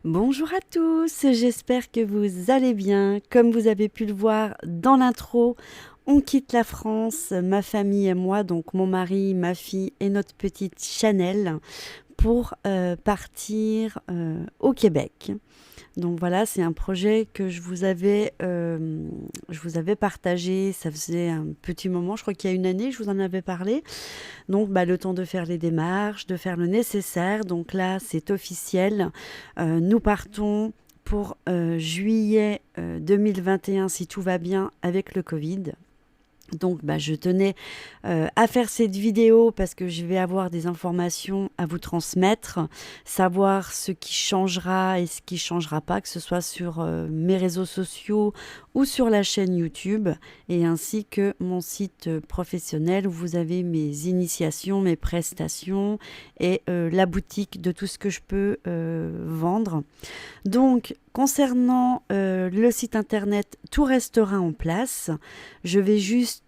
Bonjour à tous, j'espère que vous allez bien. Comme vous avez pu le voir dans l'intro, on quitte la France, ma famille et moi, donc mon mari, ma fille et notre petite Chanel, pour partir au Québec. Donc voilà, c'est un projet que je vous avais partagé, ça faisait un petit moment, je crois qu'il y a une année, je vous en avais parlé. Donc, le temps de faire les démarches, de faire le nécessaire. Donc là, c'est officiel. Nous partons pour juillet 2021, si tout va bien, avec le Covid. Donc, je tenais à faire cette vidéo parce que je vais avoir des informations à vous transmettre, savoir ce qui changera et ce qui changera pas, que ce soit sur mes réseaux sociaux ou sur la chaîne YouTube, et ainsi que mon site professionnel où vous avez mes initiations, mes prestations et la boutique de tout ce que je peux vendre. Donc, concernant le site internet, tout restera en place. Je vais juste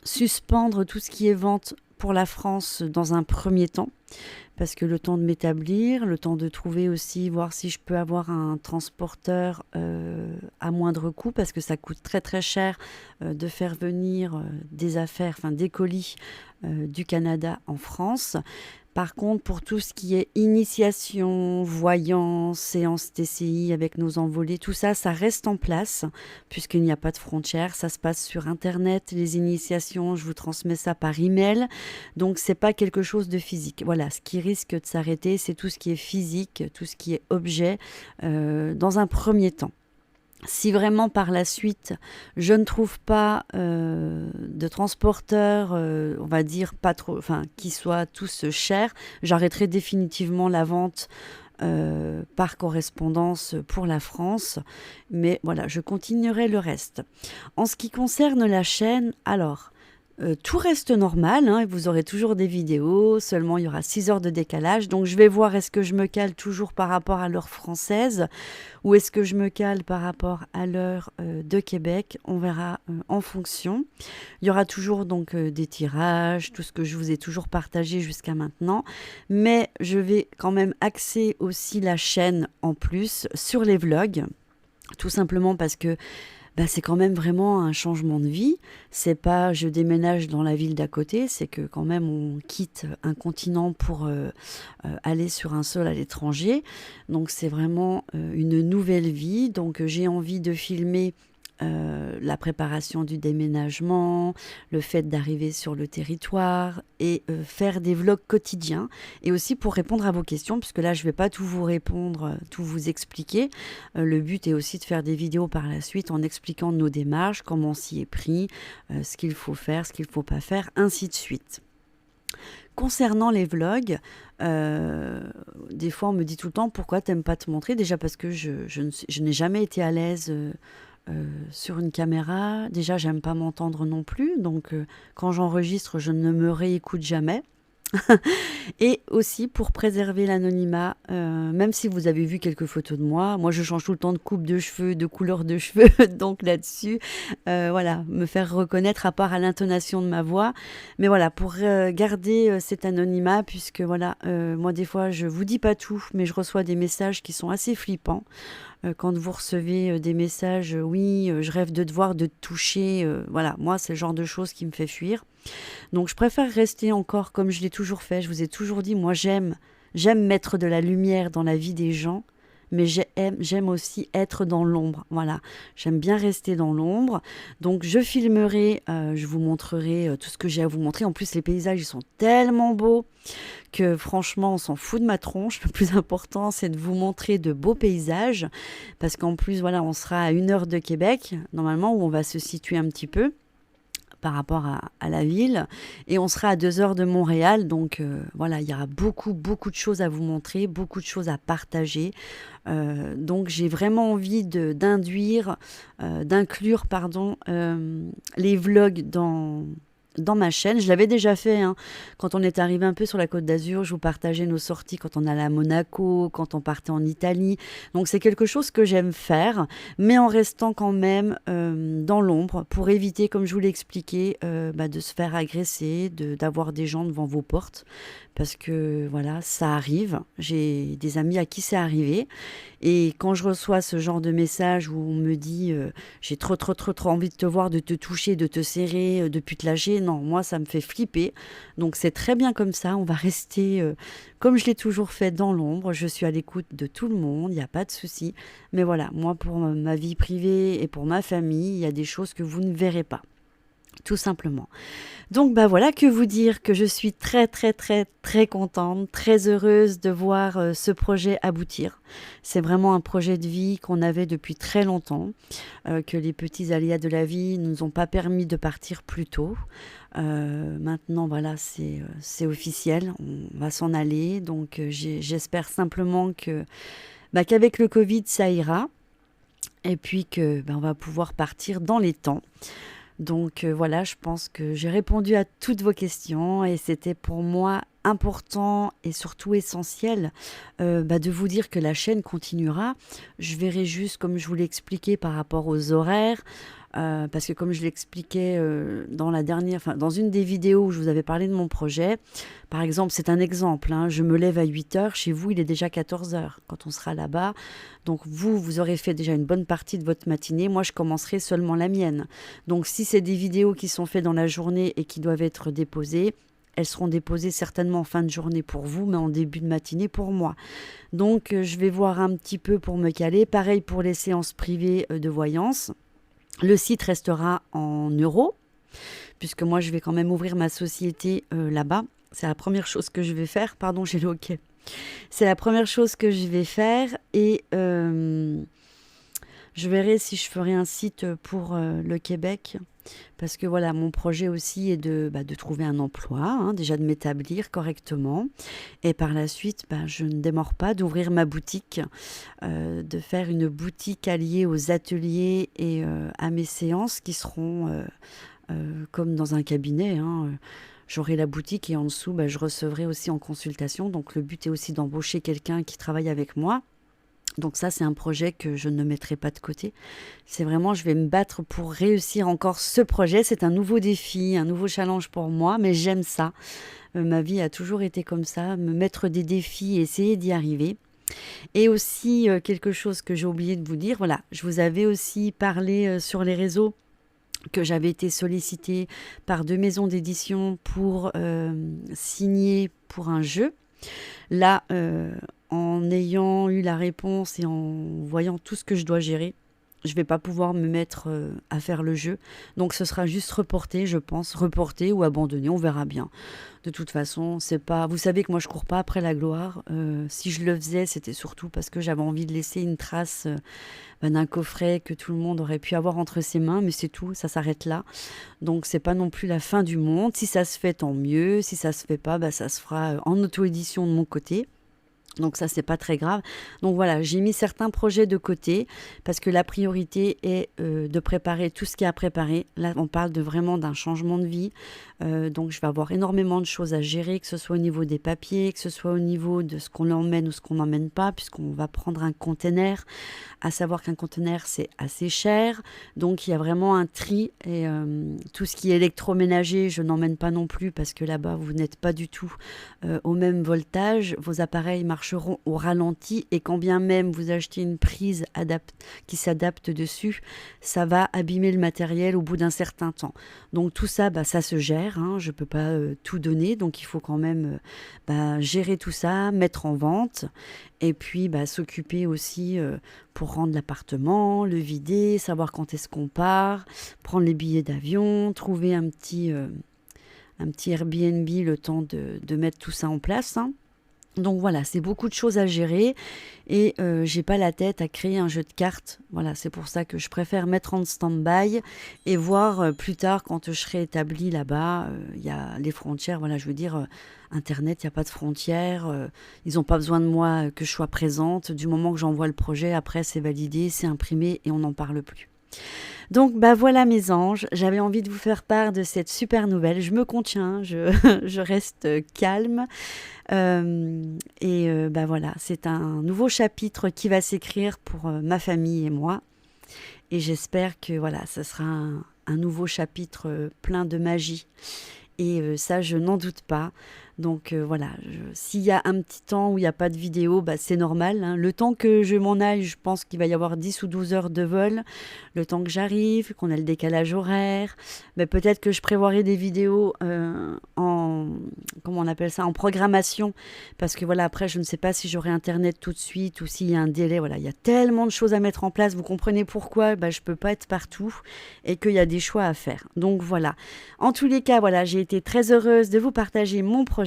suspendre tout ce qui est vente pour la France dans un premier temps, parce que le temps de m'établir, le temps de trouver aussi, voir si je peux avoir un transporteur à moindre coût, parce que ça coûte très très cher de faire venir des affaires, enfin des colis du Canada en France. Par contre, pour tout ce qui est initiation, voyance, séance TCI avec nos envolées, tout ça, ça reste en place puisqu'il n'y a pas de frontières. Ça se passe sur Internet. Les initiations, je vous transmets ça par email. Donc, c'est pas quelque chose de physique. Voilà, ce qui risque de s'arrêter, c'est tout ce qui est physique, tout ce qui est objet dans un premier temps. Si vraiment par la suite, je ne trouve pas de transporteurs, on va dire pas trop, enfin, qui soient tous chers, j'arrêterai définitivement la vente par correspondance pour la France. Mais voilà, je continuerai le reste. En ce qui concerne la chaîne, alors, tout reste normal, hein, et vous aurez toujours des vidéos, seulement il y aura 6 heures de décalage. Donc je vais voir, est-ce que je me cale toujours par rapport à l'heure française ou est-ce que je me cale par rapport à l'heure de Québec. On verra en fonction. Il y aura toujours donc des tirages, tout ce que je vous ai toujours partagé jusqu'à maintenant. Mais je vais quand même axer aussi la chaîne en plus sur les vlogs. Tout simplement parce que c'est quand même vraiment un changement de vie. C'est pas je déménage dans la ville d'à côté, c'est que quand même on quitte un continent pour aller sur un sol à l'étranger. Donc c'est vraiment une nouvelle vie. Donc j'ai envie de filmer la préparation du déménagement, le fait d'arriver sur le territoire et faire des vlogs quotidiens, et aussi pour répondre à vos questions, puisque là je ne vais pas tout vous répondre, tout vous expliquer. Le but est aussi de faire des vidéos par la suite en expliquant nos démarches, comment on s'y est pris, ce qu'il faut faire, ce qu'il ne faut pas faire, ainsi de suite. Concernant les vlogs, des fois on me dit tout le temps pourquoi t'aimes pas te montrer. Déjà parce que je n'ai jamais été à l'aise sur une caméra. Déjà j'aime pas m'entendre non plus, donc quand j'enregistre je ne me réécoute jamais. Et aussi pour préserver l'anonymat, même si vous avez vu quelques photos de moi je change tout le temps de coupe de cheveux, de couleur de cheveux, donc là-dessus, voilà, me faire reconnaître à part à l'intonation de ma voix. Mais voilà, pour garder cet anonymat, puisque voilà, moi des fois je vous dis pas tout, mais je reçois des messages qui sont assez flippants. Quand vous recevez des messages, oui, je rêve de te voir, de te toucher, voilà, moi c'est le genre de choses qui me fait fuir. Donc je préfère rester encore comme je l'ai toujours fait. Je vous ai toujours dit, moi j'aime mettre de la lumière dans la vie des gens, mais j'aime aussi être dans l'ombre. Voilà, j'aime bien rester dans l'ombre. Donc je filmerai, je vous montrerai tout ce que j'ai à vous montrer. En plus les paysages ils sont tellement beaux que franchement on s'en fout de ma tronche. Le plus important c'est de vous montrer de beaux paysages, parce qu'en plus voilà, on sera à 1 heure de Québec normalement, où on va se situer un petit peu par rapport à la ville, et on sera à 2 heures de Montréal. Donc voilà, il y aura beaucoup de choses à vous montrer, beaucoup de choses à partager. Donc j'ai vraiment envie d'inclure les vlogs dans ma chaîne. Je l'avais déjà fait hein, quand on est arrivé un peu sur la Côte d'Azur. Je vous partageais nos sorties quand on allait à Monaco, quand on partait en Italie. Donc c'est quelque chose que j'aime faire, mais en restant quand même dans l'ombre pour éviter, comme je vous l'ai expliqué, de se faire agresser, d'avoir des gens devant vos portes. Parce que voilà, ça arrive. J'ai des amis à qui c'est arrivé. Et quand je reçois ce genre de message où on me dit j'ai trop envie de te voir, de te toucher, de te serrer, de plus te lâcher, non, moi ça me fait flipper. Donc c'est très bien comme ça. On va rester comme je l'ai toujours fait dans l'ombre. Je suis à l'écoute de tout le monde, il n'y a pas de souci. Mais voilà, moi pour ma vie privée et pour ma famille, il y a des choses que vous ne verrez pas. Tout simplement. Donc voilà, que vous dire que je suis très contente, très heureuse de voir ce projet aboutir. C'est vraiment un projet de vie qu'on avait depuis très longtemps, que les petits aléas de la vie ne nous ont pas permis de partir plus tôt. Maintenant voilà, c'est officiel, on va s'en aller. Donc j'espère simplement qu'avec le Covid ça ira et puis que on va pouvoir partir dans les temps. Donc voilà, je pense que j'ai répondu à toutes vos questions et c'était pour moi important et surtout essentiel de vous dire que la chaîne continuera. Je verrai juste, comme je vous l'ai expliqué, par rapport aux horaires. Parce que comme je l'expliquais dans une des vidéos où je vous avais parlé de mon projet, par exemple, c'est un exemple, hein, je me lève à 8 heures, chez vous il est déjà 14 heures quand on sera là-bas, donc vous aurez fait déjà une bonne partie de votre matinée, moi je commencerai seulement la mienne. Donc si c'est des vidéos qui sont faites dans la journée et qui doivent être déposées, elles seront déposées certainement en fin de journée pour vous, mais en début de matinée pour moi. Donc je vais voir un petit peu pour me caler, pareil pour les séances privées de voyance. Le site restera en euros, puisque moi je vais quand même ouvrir ma société là-bas. C'est la première chose que je vais faire. Pardon, j'ai le hoquet. C'est la première chose que je vais faire et je verrai si je ferai un site pour le Québec. Parce que voilà, mon projet aussi est de trouver un emploi, hein, déjà de m'établir correctement. Et par la suite, je ne démords pas d'ouvrir ma boutique, de faire une boutique alliée aux ateliers et à mes séances qui seront comme dans un cabinet. Hein, j'aurai la boutique et en dessous, je recevrai aussi en consultation. Donc le but est aussi d'embaucher quelqu'un qui travaille avec moi. Donc ça, c'est un projet que je ne mettrai pas de côté. C'est vraiment, je vais me battre pour réussir encore ce projet. C'est un nouveau défi, un nouveau challenge pour moi, mais j'aime ça. Ma vie a toujours été comme ça, me mettre des défis et essayer d'y arriver. Et aussi, quelque chose que j'ai oublié de vous dire, voilà, je vous avais aussi parlé sur les réseaux que j'avais été sollicitée par 2 maisons d'édition pour signer pour un jeu. Là, en ayant eu la réponse et en voyant tout ce que je dois gérer, je ne vais pas pouvoir me mettre à faire le jeu. Donc ce sera juste reporté, je pense, reporté ou abandonné, on verra bien. De toute façon, c'est pas. Vous savez que moi je cours pas après la gloire. Si je le faisais, c'était surtout parce que j'avais envie de laisser une trace d'un coffret que tout le monde aurait pu avoir entre ses mains, mais c'est tout, ça s'arrête là. Donc c'est pas non plus la fin du monde. Si ça se fait, tant mieux. Si ça se fait pas, ça se fera en auto-édition de mon côté. Donc ça, c'est pas très grave. Donc voilà, j'ai mis certains projets de côté parce que la priorité est de préparer tout ce qu'il y a à préparer. Là, on parle vraiment d'un changement de vie. Donc je vais avoir énormément de choses à gérer, que ce soit au niveau des papiers, que ce soit au niveau de ce qu'on emmène ou ce qu'on n'emmène pas, puisqu'on va prendre un container. À savoir qu'un conteneur, c'est assez cher. Donc il y a vraiment un tri. Et tout ce qui est électroménager, je n'emmène pas non plus parce que là-bas, vous n'êtes pas du tout au même voltage. Vos appareils marcheront au ralenti et quand bien même vous achetez une prise qui s'adapte dessus, ça va abîmer le matériel au bout d'un certain temps. Donc tout ça, ça se gère, hein, je ne peux pas tout donner, donc il faut quand même gérer tout ça, mettre en vente et puis s'occuper aussi pour rendre l'appartement, le vider, savoir quand est-ce qu'on part, prendre les billets d'avion, trouver un petit Airbnb le temps de mettre tout ça en place, hein. Donc voilà, c'est beaucoup de choses à gérer et j'ai pas la tête à créer un jeu de cartes. Voilà, c'est pour ça que je préfère mettre en stand-by et voir plus tard quand je serai établie là-bas. Il y a les frontières, voilà, je veux dire, Internet, il n'y a pas de frontières. Ils n'ont pas besoin de moi que je sois présente. Du moment que j'envoie le projet, après c'est validé, c'est imprimé et on n'en parle plus. Donc bah voilà mes anges, j'avais envie de vous faire part de cette super nouvelle. Je me contiens, je reste calme. Bah voilà, c'est un nouveau chapitre qui va s'écrire pour ma famille et moi. Et j'espère que voilà, ce sera un nouveau chapitre plein de magie. Et ça, je n'en doute pas. Donc voilà, s'il y a un petit temps où il n'y a pas de vidéo, bah, c'est normal, hein. Le temps que je m'en aille, je pense qu'il va y avoir 10 ou 12 heures de vol. Le temps que j'arrive, qu'on a le décalage horaire. Mais peut-être que je prévoirai des vidéos comment on appelle ça, en programmation. Parce que voilà, après, je ne sais pas si j'aurai Internet tout de suite ou s'il y a un délai. Voilà, il y a tellement de choses à mettre en place. Vous comprenez pourquoi bah, je ne peux pas être partout et qu'il y a des choix à faire. Donc voilà. En tous les cas, voilà, j'ai été très heureuse de vous partager mon projet.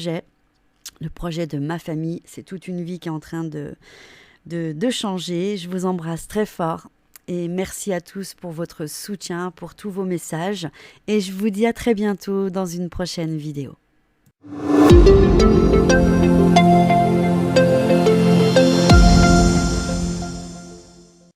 Le projet de ma famille, c'est toute une vie qui est en train de changer. Je vous embrasse très fort et merci à tous pour votre soutien, pour tous vos messages. Et je vous dis à très bientôt dans une prochaine vidéo.